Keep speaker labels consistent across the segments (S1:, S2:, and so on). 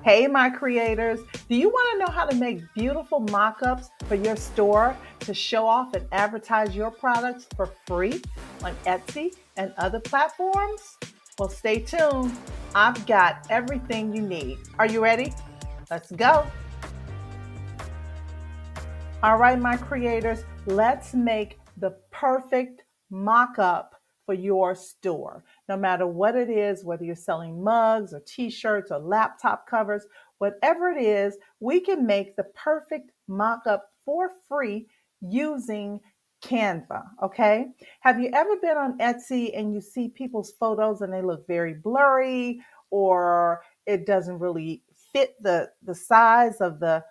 S1: Hey, my creators, do you want to know how to make beautiful mock-ups for your store to show off and advertise your products for free on Etsy and other platforms? Well, stay tuned. I've got everything you need. Are you ready? Let's go. All right, my creators, let's make the perfect mock-up for your store. No matter what it is, whether you're selling mugs or t-shirts or laptop covers, whatever it is, we can make the perfect mock-up for free using Canva, okay? Have you ever been on Etsy and you see people's photos and they look very blurry, or it doesn't really fit the size of the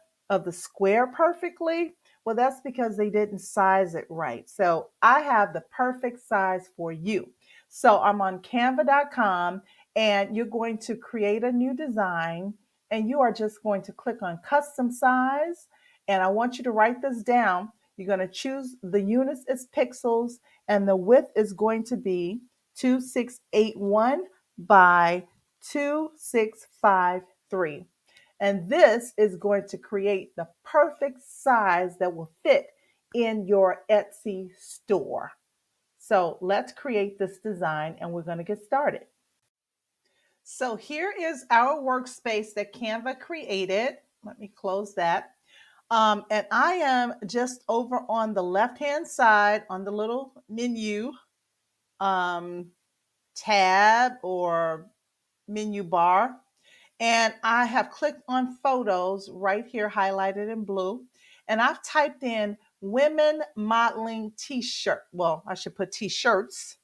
S1: square perfectly? Well, that's because they didn't size it right. So I have the perfect size for you. So I'm on canva.com, and you're going to create a new design, and you are just going to click on custom size. And I want you to write this down. You're going to choose the units as pixels, and the width is going to be 2681 by 2653. And this is going to create the perfect size that will fit in your Etsy store. So let's create this design and we're going to get started. So here is our workspace that Canva created. Let me close that. And I am just over on the left-hand side on the little menu um, tab or menu bar. And I have clicked on photos right here, highlighted in blue. And I've typed in women modeling t-shirt. Well, I should put t-shirts.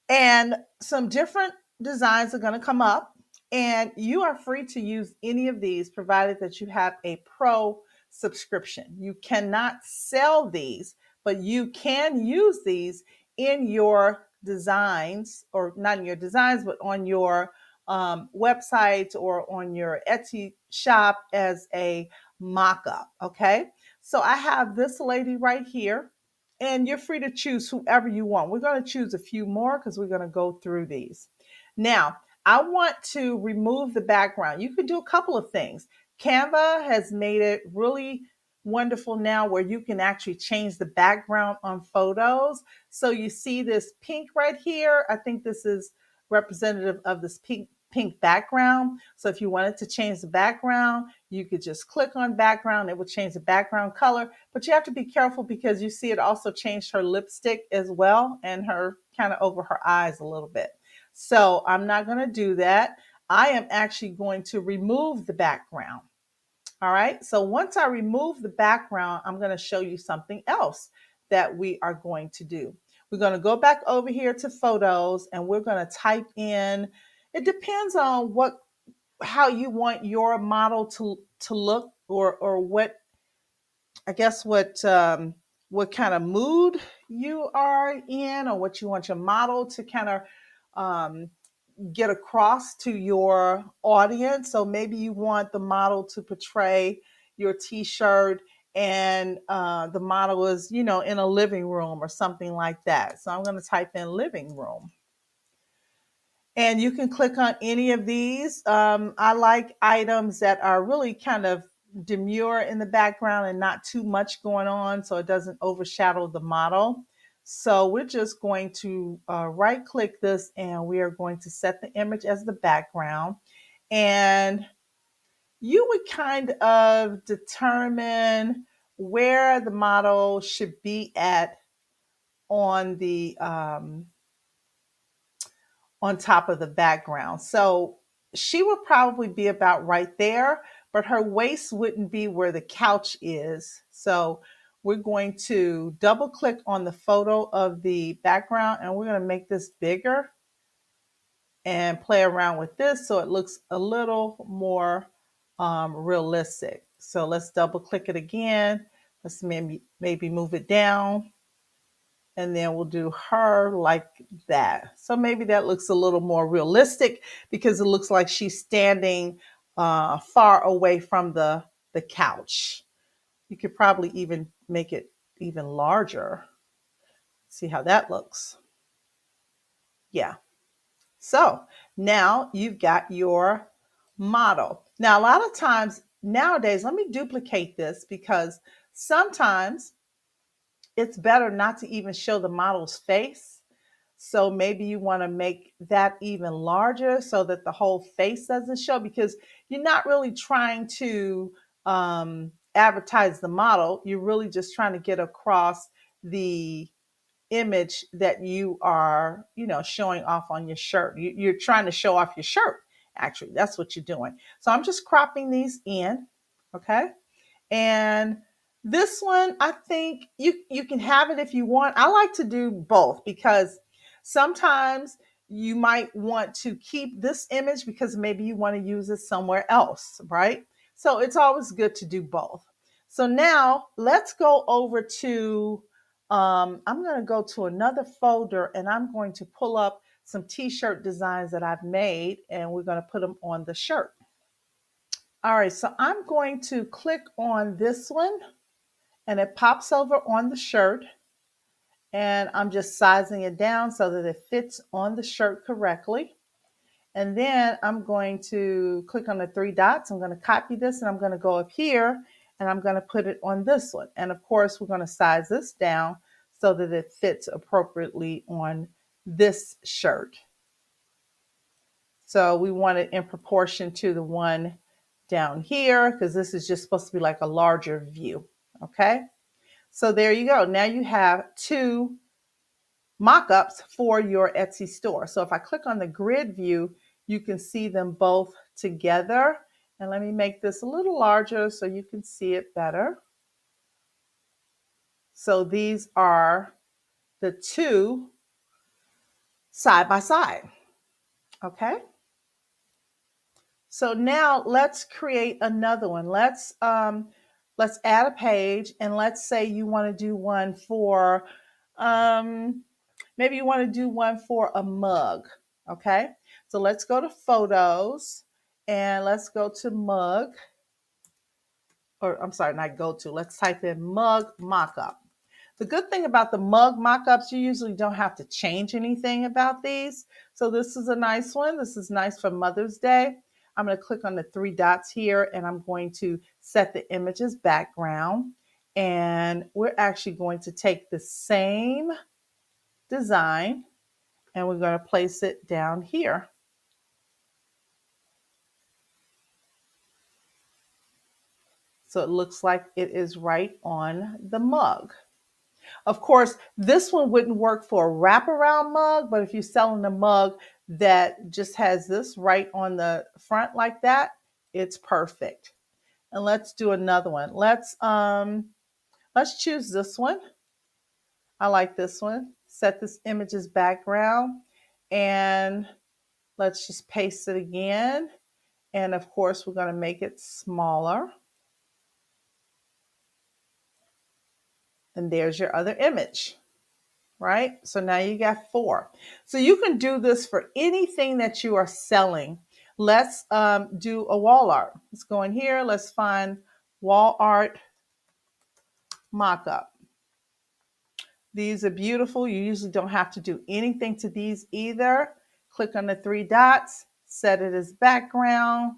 S1: And some different designs are going to come up. And you are free to use any of these provided that you have a pro subscription. You cannot sell these, but you can use these in your designs, or not in your designs, but on your website or on your Etsy shop as a mock-up. Okay. So I have this lady right here, and you're free to choose whoever you want. We're going to choose a few more because we're going to go through these. Now, I want to remove the background. You can do a couple of things. Canva has made it really wonderful now where you can actually change the background on photos. So you see this pink right here. I think this is representative of this pink background. So if you wanted to change the background, you could just click on background. It would change the background color, but you have to be careful because you see it also changed her lipstick as well and her kind of over her eyes a little bit. So I'm not going to do that. I am actually going to remove the background. All right. So once I remove the background, I'm going to show you something else that we are going to do. We're going to go back over here to photos and we're going to type in, it depends on how you want your model to look, or what, I guess what kind of mood you are in, or what you want your model to kind of um, get across to your audience. So maybe you want the model to portray your T-shirt, and the model is, in a living room or something like that. So I'm going to type in living room. And you can click on any of these. I like items that are really kind of demure in the background and not too much going on so it doesn't overshadow the model. So we're just going to right click this and we are going to set the image as the background. And you would kind of determine where the model should be at on the on top of the background. So she would probably be about right there, but her waist wouldn't be where the couch is. So we're going to double click on the photo of the background and we're going to make this bigger and play around with this so it looks a little more realistic. So let's double click it again. Let's maybe move it down, and then we'll do her like that. So maybe that looks a little more realistic because it looks like she's standing far away from the couch. You could probably even make it even larger. See how that looks. Yeah. So now you've got your model. Now, a lot of times nowadays, let me duplicate this because sometimes it's better not to even show the model's face. So maybe you want to make that even larger so that the whole face doesn't show, because you're not really trying to advertise the model. You're really just trying to get across the image that you are, showing off on your shirt. You're trying to show off your shirt. Actually, that's what you're doing. So I'm just cropping these in. Okay. And this one, I think you can have it if you want. I like to do both because sometimes you might want to keep this image because maybe you want to use it somewhere else, right? So it's always good to do both. So now let's go over to, I'm going to go to another folder and I'm going to pull up some t-shirt designs that I've made and we're going to put them on the shirt. All right, so I'm going to click on this one and it pops over on the shirt. And I'm just sizing it down so that it fits on the shirt correctly. And then I'm going to click on the three dots. I'm going to copy this and I'm going to go up here and I'm going to put it on this one. And of course, we're going to size this down so that it fits appropriately on this shirt. So we want it in proportion to the one down here because this is just supposed to be like a larger view. Okay. So there you go. Now you have two mock-ups for your Etsy store. So if I click on the grid view, you can see them both together. And let me make this a little larger so you can see it better. So these are the two side by side. Okay. So now let's create another one. Let's add a page and let's say you want to do one for maybe you want to do one for a mug. Okay. So let's go to photos and let's go to mug. Or I'm sorry, not go to. Let's type in mug mockup. The good thing about the mug mockups, you usually don't have to change anything about these. So this is a nice one. This is nice for Mother's Day. I'm going to click on the three dots here and I'm going to set the image's background. And we're actually going to take the same design and we're going to place it down here. So it looks like it is right on the mug. Of course, this one wouldn't work for a wraparound mug, but if you're selling a mug that just has this right on the front like that, it's perfect. And let's do another one. Let's choose this one. I like this one. Set this image's background and let's just paste it again. And of course, we're going to make it smaller. And there's your other image. Right? So now you got 4. So you can do this for anything that you are selling. Let's do a wall art. Let's go in here. Let's find wall art mockup. These are beautiful. You usually don't have to do anything to these either. Click on the 3 dots, set it as background.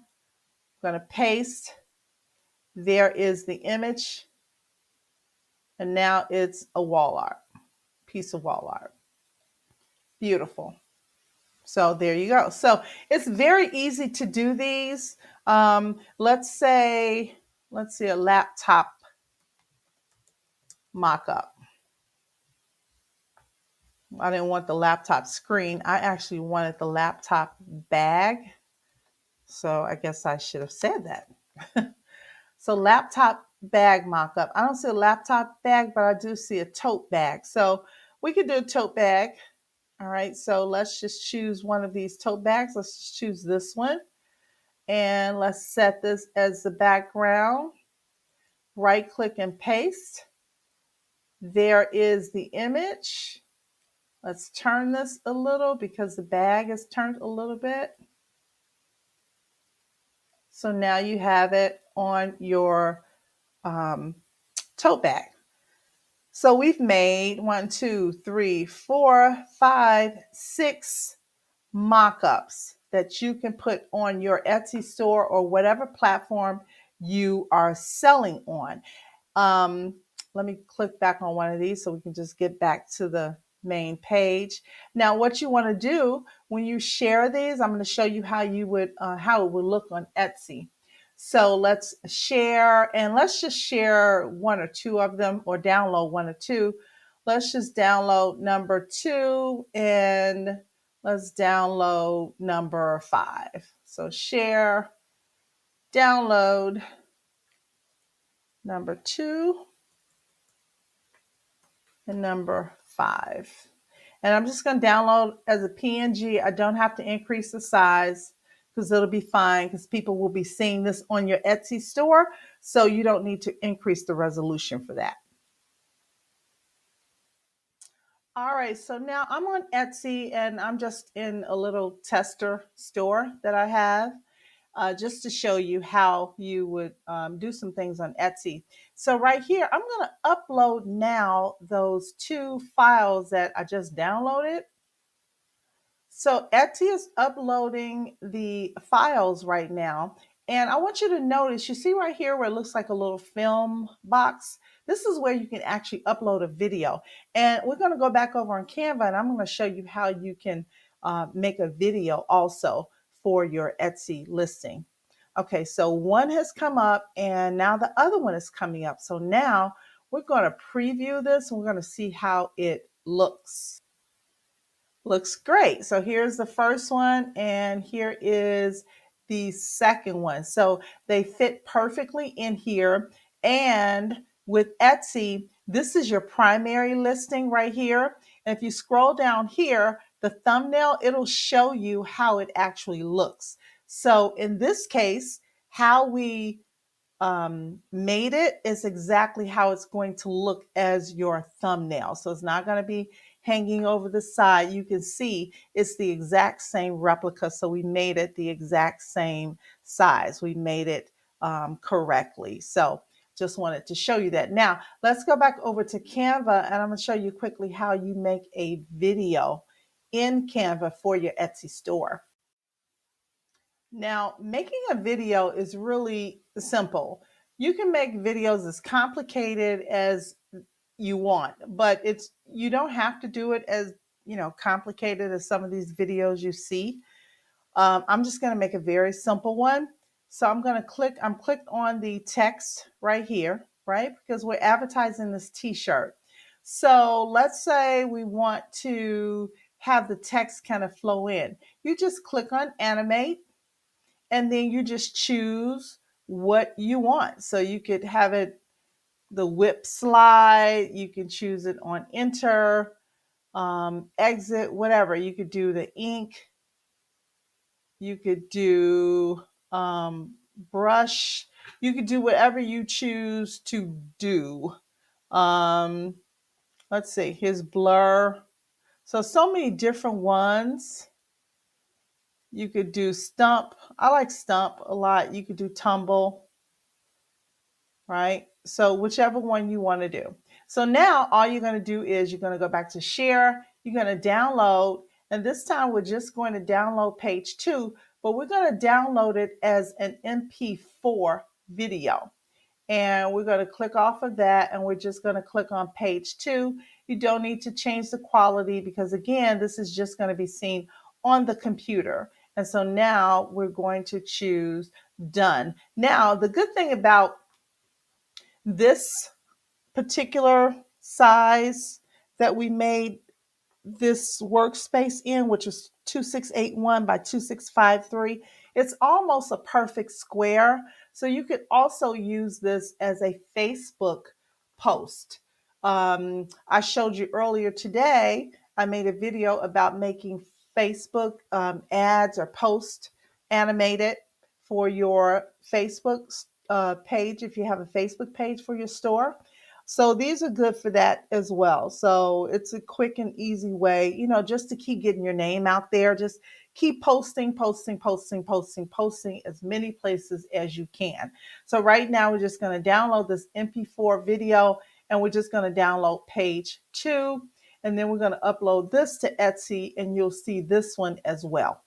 S1: I'm going to paste. There is the image. And now it's a wall art, piece of wall art. Beautiful. So there you go. So it's very easy to do these. Let's see, a laptop mock-up. I didn't want the laptop screen. I actually wanted the laptop bag. So I guess I should have said that. So laptop bag mock-up. I don't see a laptop bag, but I do see a tote bag. So we could do a tote bag. All right. So let's just choose one of these tote bags. Let's just choose this one. And let's set this as the background. Right click and paste. There is the image. Let's turn this a little because the bag is turned a little bit. So now you have it on your tote bag. So we've made 1, 2, 3, 4, 5, 6 mock-ups. that you can put on your Etsy store or whatever platform you are selling on. Um, Let me click back on one of these so we can just get back to the main page. Now, what you want to do when you share these, I'm going to show you how how it would look on Etsy. So let's share, and let's just share one or two of them, or download one or two. Let's just download number 2, and let's download number 5. So share, download number 2, and number 5. And I'm just going to download as a PNG. I don't have to increase the size because it'll be fine, because people will be seeing this on your Etsy store. So you don't need to increase the resolution for that. All right, so now I'm on Etsy, and I'm just in a little tester store that I have. Just to show you how you would do some things on Etsy. So right here, I'm going to upload now those 2 files that I just downloaded. So Etsy is uploading the files right now. And I want you to notice, you see right here where it looks like a little film box? This is where you can actually upload a video. And we're going to go back over on Canva, and I'm going to show you how you can make a video also for your Etsy listing. Okay, so one has come up, and now the other one is coming up. So now we're going to preview this, and we're going to see how it looks. Looks great. So here's the first one, and here is the second one. So they fit perfectly in here. And with Etsy, this is your primary listing right here. And if you scroll down here, the thumbnail, it'll show you how it actually looks. So in this case, how we made it is exactly how it's going to look as your thumbnail. So it's not going to be hanging over the side. You can see it's the exact same replica. So we made it the exact same size. We made it correctly. So just wanted to show you that. Now let's go back over to Canva, and I'm going to show you quickly how you make a video in Canva for your Etsy store. Now, making a video is really simple. You can make videos as complicated as you want, but you don't have to do it as, complicated as some of these videos you see. I'm just going to make a very simple one. So I'm clicked on the text right here, right? Because we're advertising this t-shirt. So let's say we want to have the text kind of flow in. You just click on animate, and then you just choose what you want. So you could have it the whip slide, you can choose it on enter, exit, whatever. You could do the ink, you could do brush, you could do whatever you choose to do. Um, let's see, here's blur. So many different ones. You could do stump. I like stump a lot. You could do tumble, right? So whichever one you want to do. So now all you're going to do is you're going to go back to share. You're going to download. And this time we're just going to download page 2, but we're going to download it as an MP4 video. And we're going to click off of that, and we're just going to click on page 2. You don't need to change the quality because, again, this is just going to be seen on the computer. And so now we're going to choose done. Now, the good thing about this particular size that we made this workspace in, which is 2681 by 2653, it's almost a perfect square. So you could also use this as a Facebook post. I showed you earlier today, I made a video about making Facebook ads or post animated for your Facebook page, if you have a Facebook page for your store. So these are good for that as well. So it's a quick and easy way, just to keep getting your name out there. Just keep posting, posting, posting, posting, posting as many places as you can. So right now we're just going to download this MP4 video, and we're just going to download page 2. And then we're going to upload this to Etsy, and you'll see this one as well.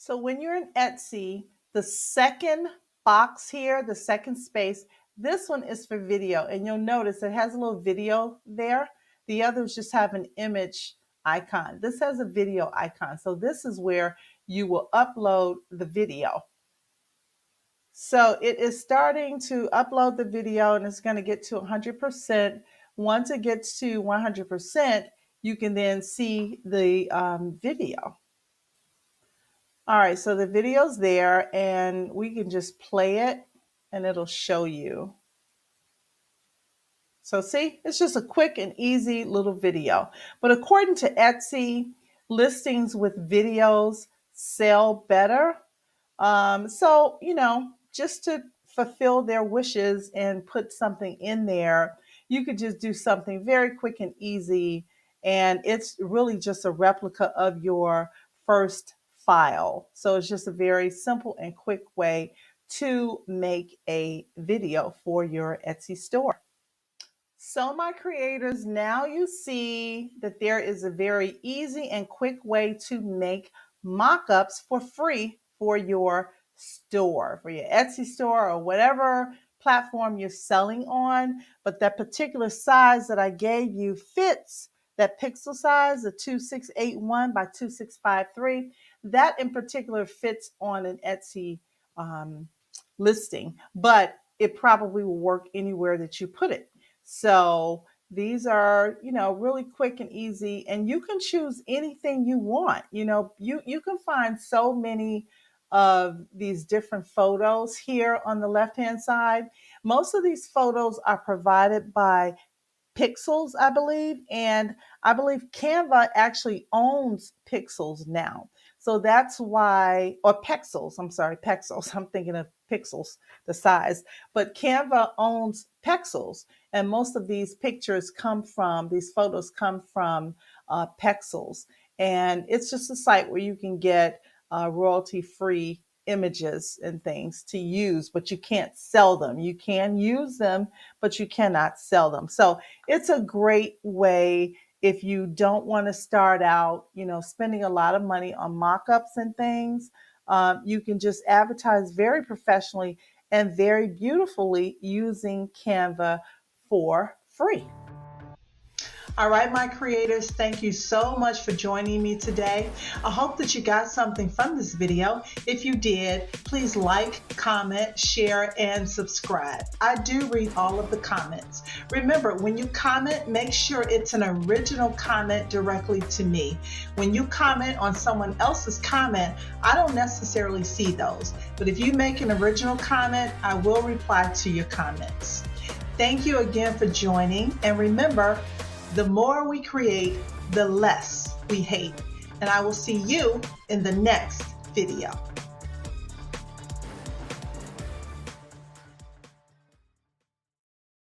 S1: So when you're in Etsy, the second box here, the second space, this one is for video. And you'll notice it has a little video there. The others just have an image icon. This has a video icon. So this is where you will upload the video. So it is starting to upload the video and it's going to get to 100%. Once it gets to 100%, you can then see the video. All right, so the video's there and we can just play it and it'll show you. So see, it's just a quick and easy little video. But according to Etsy, listings with videos sell better. So, just to fulfill their wishes and put something in there, you could just do something very quick and easy. And it's really just a replica of your first file. So it's just a very simple and quick way to make a video for your Etsy store. So my creators, now you see that there is a very easy and quick way to make mock-ups for free for your store, for your Etsy store or whatever platform you're selling on. But that particular size that I gave you fits that pixel size, the 2681 by 2653. That in particular fits on an Etsy listing, but it probably will work anywhere that you put it. So these are, really quick and easy, and you can choose anything you want. You can find so many of these different photos here on the left-hand side. Most of these photos are provided by Pixels, I believe, and I believe Canva actually owns Pixels now. So that's why, or Pexels, I'm sorry, Pexels. I'm thinking of Pixels, the size, but Canva owns Pexels, and most of these pictures these photos come from Pexels, and it's just a site where you can get royalty-free images and things to use, but you can't sell them. You can use them, but you cannot sell them. So it's a great way if you don't want to start out, spending a lot of money on mock-ups and things. You can just advertise very professionally and very beautifully using Canva for free. All right, my creators, thank you so much for joining me today. I hope that you got something from this video. If you did, please like, comment, share, and subscribe. I do read all of the comments. Remember, when you comment, make sure it's an original comment directly to me. When you comment on someone else's comment, I don't necessarily see those. But if you make an original comment, I will reply to your comments. Thank you again for joining. And remember, the more we create, the less we hate. And I will see you in the next video.